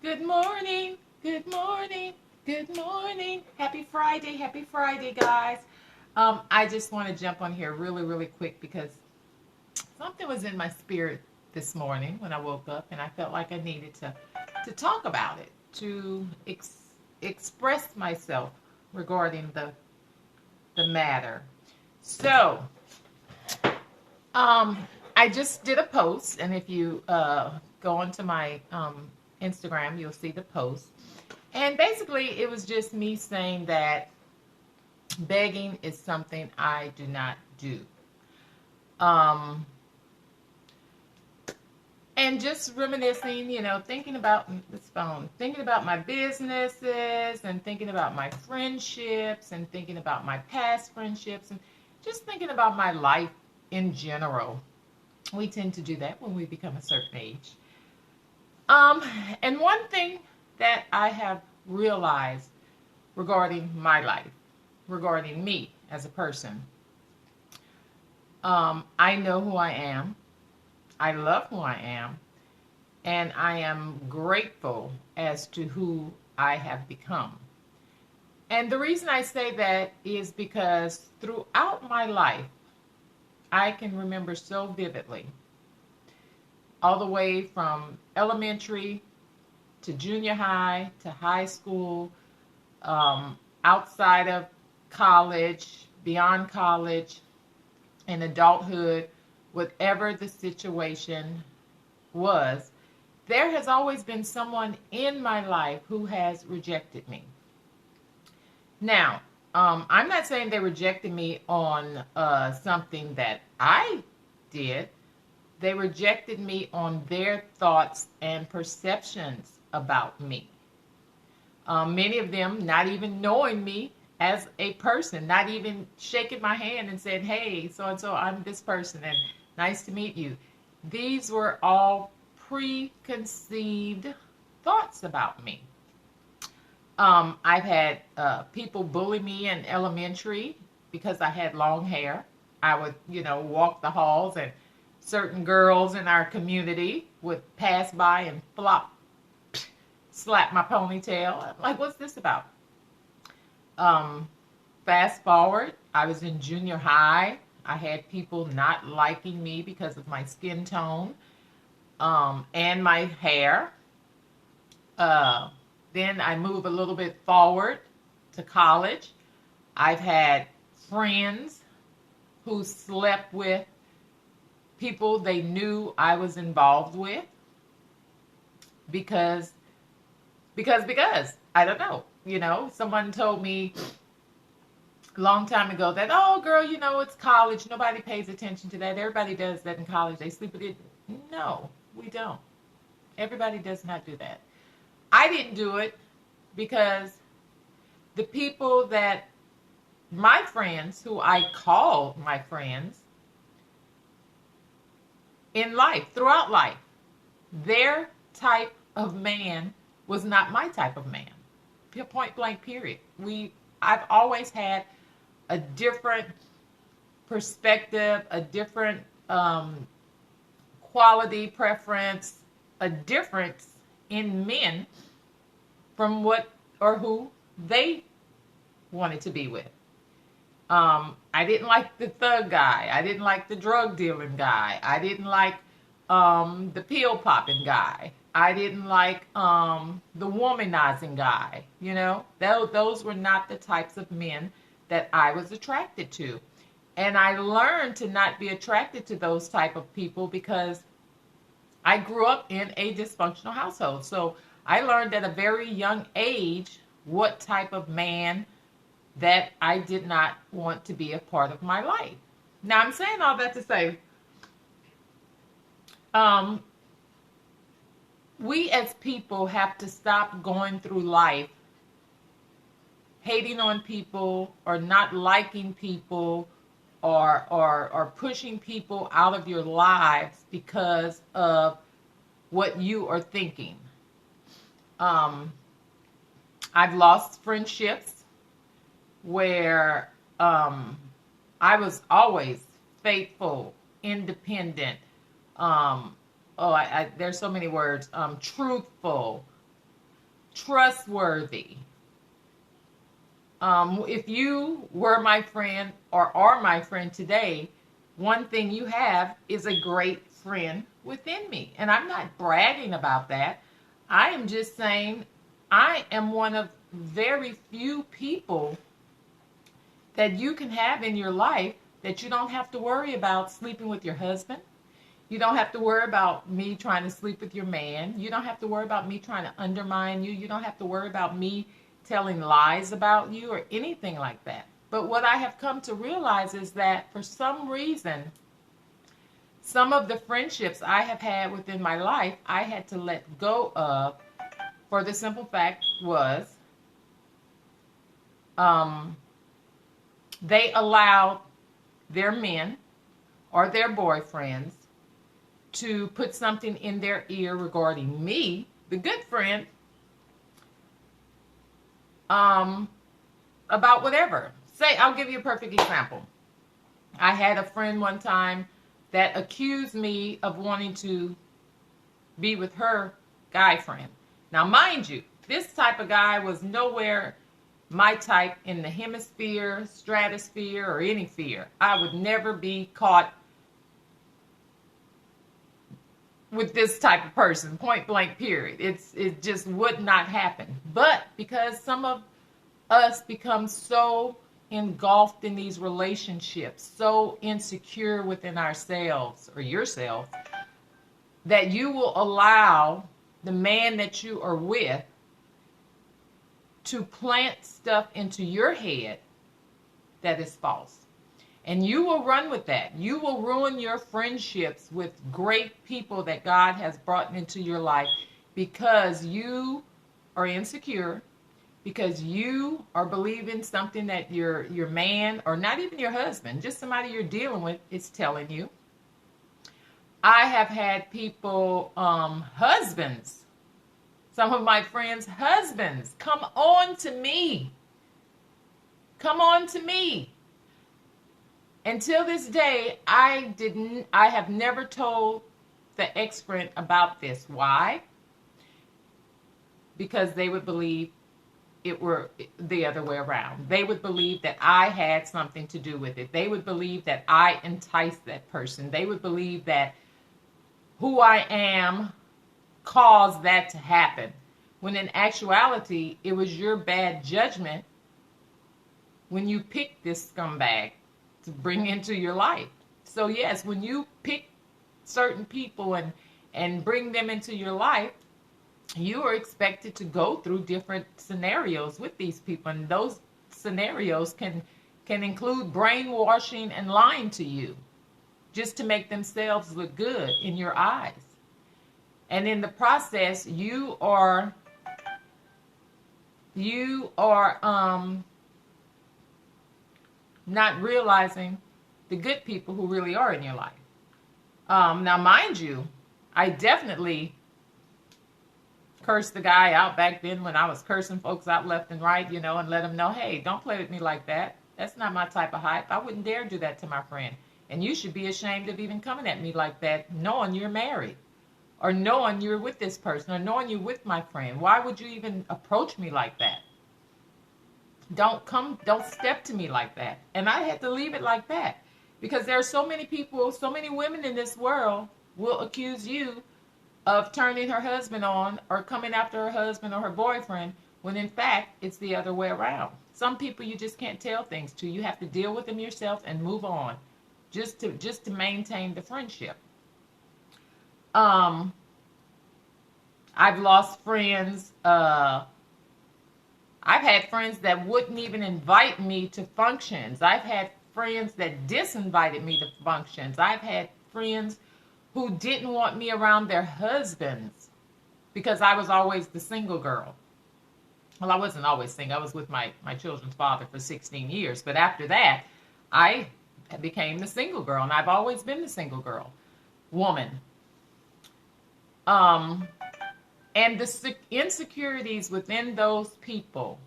Good morning. Good morning. Good morning. Happy Friday, guys. I just want to jump on here really, really quick because something was in my spirit this morning when I woke up, and I felt like I needed to talk about it, to express myself regarding the matter. So, um, I just did a post, and if you go onto my Instagram, you'll see the post. And basically, it was just me saying that begging is something I do not do. Um, and just reminiscing, thinking about this phone, thinking about my businesses and thinking about my friendships and thinking about my past friendships and just thinking about my life in general. We tend to do that when we become a certain age. Um, and one thing that I have realized regarding my life, regarding me as a person, I know who I am. I love who I am. And I am grateful as to who I have become. And the reason I say that is because throughout my life, I can remember so vividly, all the way from elementary to junior high to high school, outside of college, beyond college, in adulthood, whatever the situation was, there has always been someone in my life who has rejected me. Now, I'm not saying they rejected me on something that I did. They rejected me on their thoughts and perceptions about me. Many of them not even knowing me as a person, not even shaking my hand and saying, "Hey, so and so, I'm this person, and nice to meet you." These were all preconceived thoughts about me. I've had people bully me in elementary because I had long hair. I would, walk the halls, and certain girls in our community would pass by and slap my ponytail. I'm like, what's this about? Um, Fast forward, I was in junior high. I had people not liking me because of my skin tone and my hair. Uh, then I move a little bit forward to college. I've had friends who slept with people they knew I was involved with because because I don't know. Someone told me a long time ago that, oh girl, it's college. Nobody pays attention to that. Everybody does that in college. They sleep with it. No, we don't. Everybody does not do that. I didn't do it because the people that my friends, who I called my friends in life, throughout life, their type of man was not my type of man. Point blank, period. I've always had a different perspective, a different quality preference, a difference in men from what or who they wanted to be with. I didn't like the thug guy. I didn't like the drug dealing guy. I didn't like the pill popping guy. I didn't like the womanizing guy. Those were not the types of men that I was attracted to. And I learned to not be attracted to those type of people because I grew up in a dysfunctional household. So I learned at a very young age what type of man that I did not want to be a part of my life. Now, I'm saying all that to say, um, we as people have to stop going through life hating on people or not liking people or pushing people out of your lives because of what you are thinking. Um, I've lost friendships where I was always faithful, independent. Um, there's so many words. Truthful. trustworthy. If you were my friend or are my friend today, one thing you have is a great friend within me. And I'm not bragging about that. I am just saying I am one of very few people that you can have in your life that you don't have to worry about sleeping with your husband. You don't have to worry about me trying to sleep with your man. You don't have to worry about me trying to undermine you. You don't have to worry about me telling lies about you or anything like that. But what I have come to realize is that for some reason, some of the friendships I have had within my life, I had to let go of for the simple fact was they allowed their men or their boyfriends to put something in their ear regarding me, the good friend, about whatever. Say, I'll give you a perfect example. I had a friend one time that accused me of wanting to be with her guy friend. Now, mind you, this type of guy was nowhere my type in the hemisphere, stratosphere, or any sphere. I would never be caught with this type of person, point blank, period. It just would not happen. But because some of us become so engulfed in these relationships, so insecure within ourselves or yourself, that you will allow the man that you are with to plant stuff into your head that is false. And you will run with that. You will ruin your friendships with great people that God has brought into your life because you are insecure, because you are believing something that your man, or not even your husband, just somebody you're dealing with, is telling you. I have had people, husbands, some of my friends' husbands, come on to me. Come on to me. Until this day, I have never told the ex-friend about this. Why? Because they would believe it were the other way around. They would believe that I had something to do with it. They would believe that I enticed that person. They would believe that who I am caused that to happen. When in actuality, it was your bad judgment when you picked this scumbag to bring into your life. So yes, when you pick certain people and bring them into your life, you are expected to go through different scenarios with these people. And those scenarios can include brainwashing and lying to you just to make themselves look good in your eyes. And in the process, you are not realizing the good people who really are in your life. Now, mind you, I definitely cursed the guy out back then when I was cursing folks out left and right, and let them know, hey, don't play with me like that. That's not my type of hype. I wouldn't dare do that to my friend. And you should be ashamed of even coming at me like that, knowing you're married, or knowing you're with this person, or knowing you're with my friend. Why would you even approach me like that? Don't step to me like that. And I had to leave it like that, because there are so many people, so many women in this world will accuse you of turning her husband on or coming after her husband or her boyfriend, when in fact it's the other way around. Some people you just can't tell things to. You have to deal with them yourself and move on, just to maintain the friendship. I've lost friends. I've had friends that wouldn't even invite me to functions. I've had friends that disinvited me to functions. I've had friends who didn't want me around their husbands because I was always the single girl. Well, I wasn't always single. I was with my children's father for 16 years. But after that, I became the single girl, and I've always been the single girl, woman. And the insecurities within those people,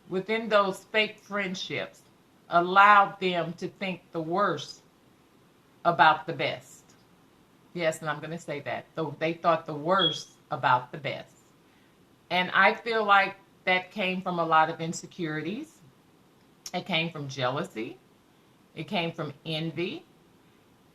within those fake friendships, allowed them to think the worst about the best. Yes, and I'm going to say that. They thought the worst about the best. And I feel like that came from a lot of insecurities. It came from jealousy. It came from envy.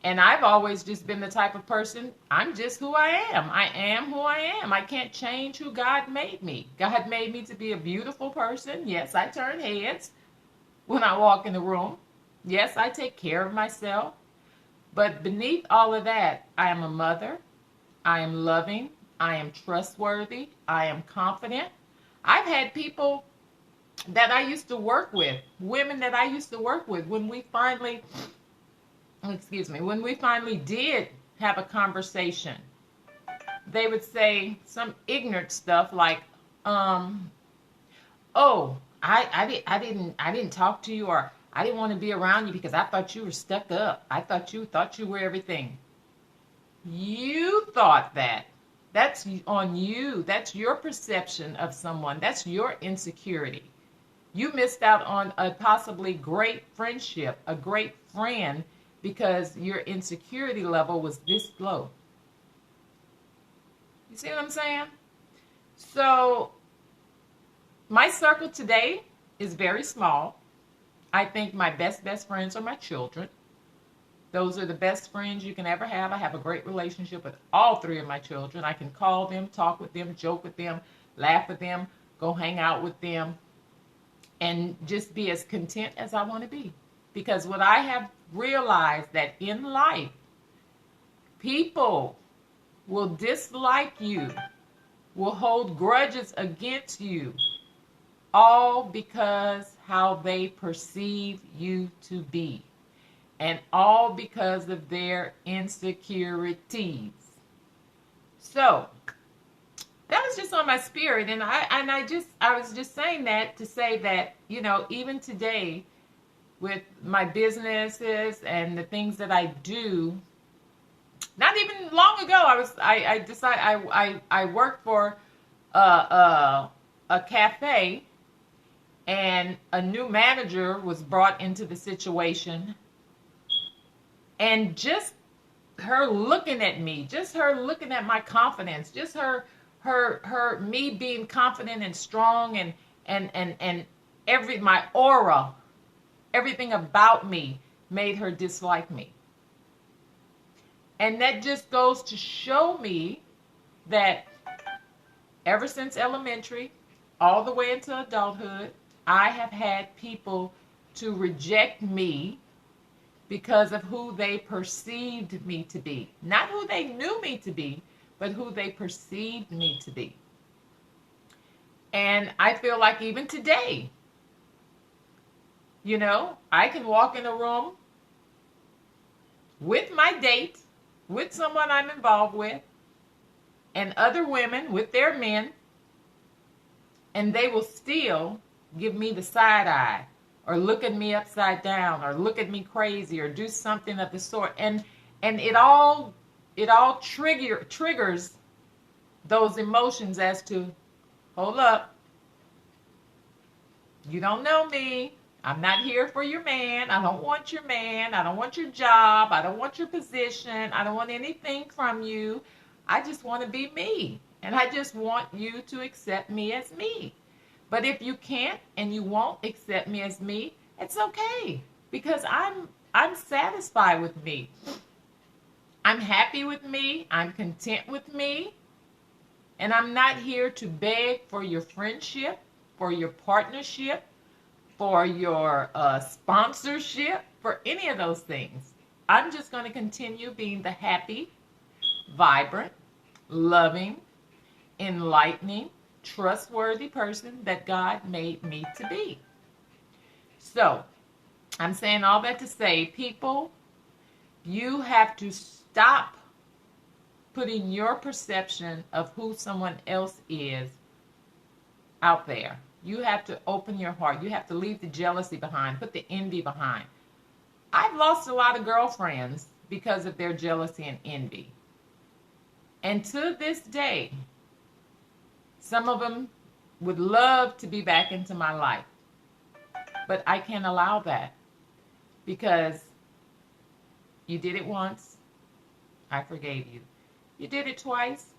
And I've always just been the type of person, I'm just who I am. I am who I am. I can't change who God made me. God made me to be a beautiful person. Yes, I turn heads when I walk in the room. Yes, I take care of myself. But beneath all of that, I am a mother. I am loving. I am trustworthy. I am confident. I've had people that I used to work with, women that I used to work with, when we finally did have a conversation, they would say some ignorant stuff like, oh, I didn't talk to you, or I didn't want to be around you because I thought you were stuck up. I thought you were everything. You thought that. That's on you. That's your perception of someone. That's your insecurity. You missed out on a possibly great friendship, a great friend, because your insecurity level was this low. You see what I'm saying? So my circle today is very small. I think my best friends are my children. Those are the best friends you can ever have. I have a great relationship with all three of my children. I can call them, talk with them, joke with them, laugh with them, go hang out with them, and just be as content as I want to be. Because what I have realized that in life, people will dislike you, will hold grudges against you, all because how they perceive you to be. And all because of their insecurities. So that was just on my spirit, and I was just saying that to say that, you know, even today with my businesses and the things that I do, not even long ago, I decided I worked for a cafe, and a new manager was brought into the situation. And just her looking at me, just her looking at my confidence, just her me being confident and strong, and my aura, everything about me made her dislike me. And that just goes to show me that ever since elementary, all the way into adulthood, I have had people to reject me because of who they perceived me to be. Not who they knew me to be, but who they perceived me to be. And I feel like even today, you know, I can walk in a room with my date, with someone I'm involved with, and other women with their men, and they will still give me the side eye, or look at me upside down, or look at me crazy, or do something of the sort. And it all triggers those emotions as to, hold up, you don't know me. I'm not here for your man. I don't want your man. I don't want your job. I don't want your position. I don't want anything from you. I just want to be me. And I just want you to accept me as me. But if you can't and you won't accept me as me, it's okay, because I'm satisfied with me. I'm happy with me. I'm content with me. And I'm not here to beg for your friendship, for your partnership, for your sponsorship, for any of those things. I'm just going to continue being the happy, vibrant, loving, enlightening, trustworthy person that God made me to be. So, I'm saying all that to say, people, you have to stop putting your perception of who someone else is out there. You have to open your heart. You have to leave the jealousy behind, put the envy behind. I've lost a lot of girlfriends because of their jealousy and envy. And to this day, some of them would love to be back into my life. But I can't allow that, because you did it once, I forgave you. You did it twice,